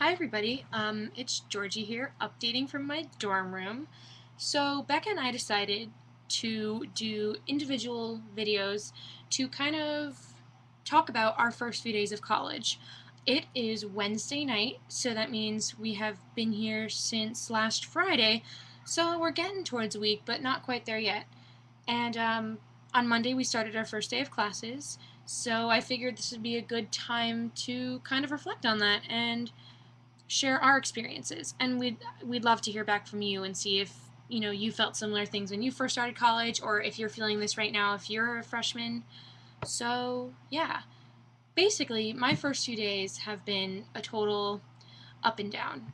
Hi everybody, it's Georgie here, updating from my dorm room. So Becca and I decided to do individual videos to kind of talk about our first few days of college. It is Wednesday night, so that means we have been here since last Friday, so we're getting towards a week, but not quite there yet. And on Monday we started our first day of classes, so I figured this would be a good time to kind of reflect on that and share our experiences. And we'd love to hear back from you and see if you felt similar things when you first started college, or if you're feeling this right now if you're a freshman. So yeah, basically my first few days have been a total up and down,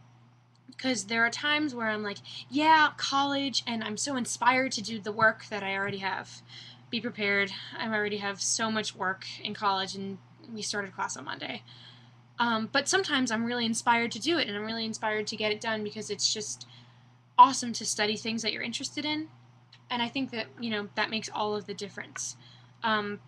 because there are times where I'm like, yeah, college, and I'm so inspired to do the work that I already have. Be prepared, I already have so much work in college, and we started class on Monday. But sometimes I'm really inspired to do it, and I'm really inspired to get it done because it's just awesome to study things that you're interested in. And I think that, that makes all of the difference. Um,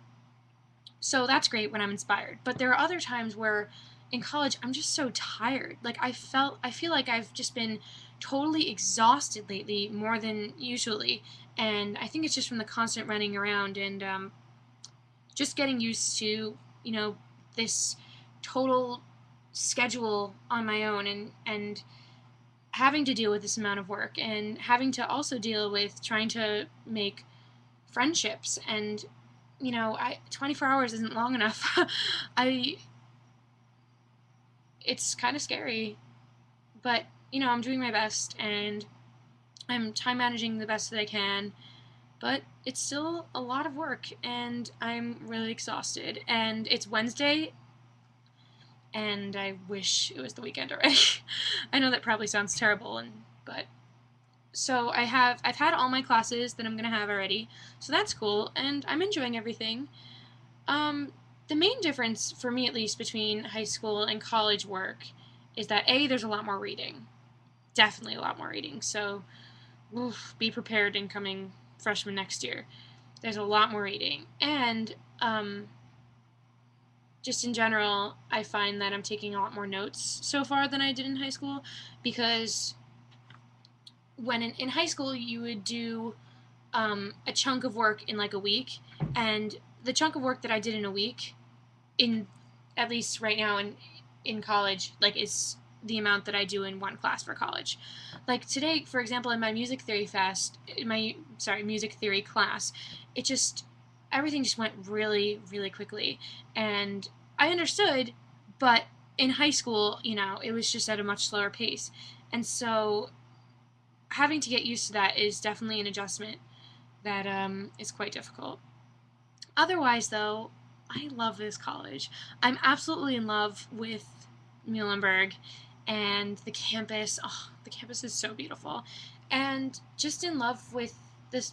so that's great when I'm inspired. But there are other times where in college I'm just so tired. Like I feel like I've just been totally exhausted lately, more than usually. And I think it's just from the constant running around and just getting used to, this total schedule on my own, and having to deal with this amount of work, and having to also deal with trying to make friendships. And 24 hours isn't long enough. I It's kind of scary, but I'm doing my best, and I'm time managing the best that I can. But it's still a lot of work, and I'm really exhausted, and it's Wednesday, and I wish it was the weekend already. I know that probably sounds terrible, but so I've had all my classes that I'm gonna have already, so that's cool, and I'm enjoying everything. Um, the main difference for me, at least, between high school and college work is that there's a lot more reading, definitely a lot more reading. So, oof, be prepared, incoming freshman next year. There's a lot more reading, and just in general, I find that I'm taking a lot more notes so far than I did in high school, because when in high school you would do a chunk of work in like a week, and the chunk of work that I did in a week, in at least right now in college, like, is the amount that I do in one class for college. Like today, for example, in my music theory class, it just everything just went really, really quickly, and I understood, but in high school, it was just at a much slower pace, and so having to get used to that is definitely an adjustment that is quite difficult. Otherwise, though, I love this college. I'm absolutely in love with Muhlenberg and the campus. Oh, the campus is so beautiful. And just in love with this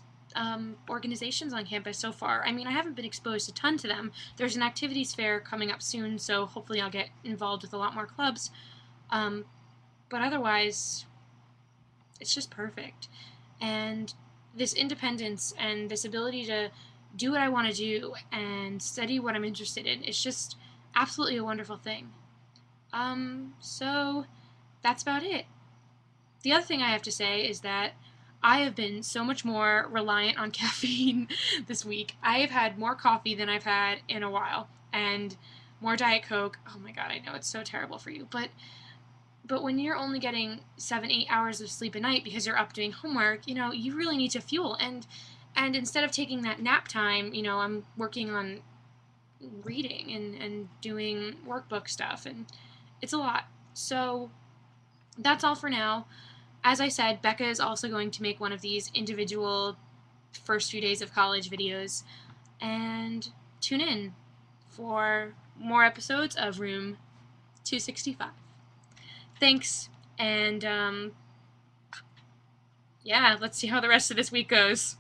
organizations on campus so far. I mean, I haven't been exposed a ton to them. There's an activities fair coming up soon, so hopefully I'll get involved with a lot more clubs. Um, but otherwise, it's just perfect. And this independence and this ability to do what I want to do and study what I'm interested in, it's just absolutely a wonderful thing. So that's about it. The other thing I have to say is that I have been so much more reliant on caffeine this week. I have had more coffee than I've had in a while, and more Diet Coke. Oh my god, I know it's so terrible for you, but when you're only getting 7-8 hours of sleep a night because you're up doing homework, you really need to fuel. And instead of taking that nap time, I'm working on reading and doing workbook stuff, and it's a lot. So that's all for now. As I said, Becca is also going to make one of these individual first few days of college videos, and tune in for more episodes of Room 265. Thanks, and yeah, let's see how the rest of this week goes.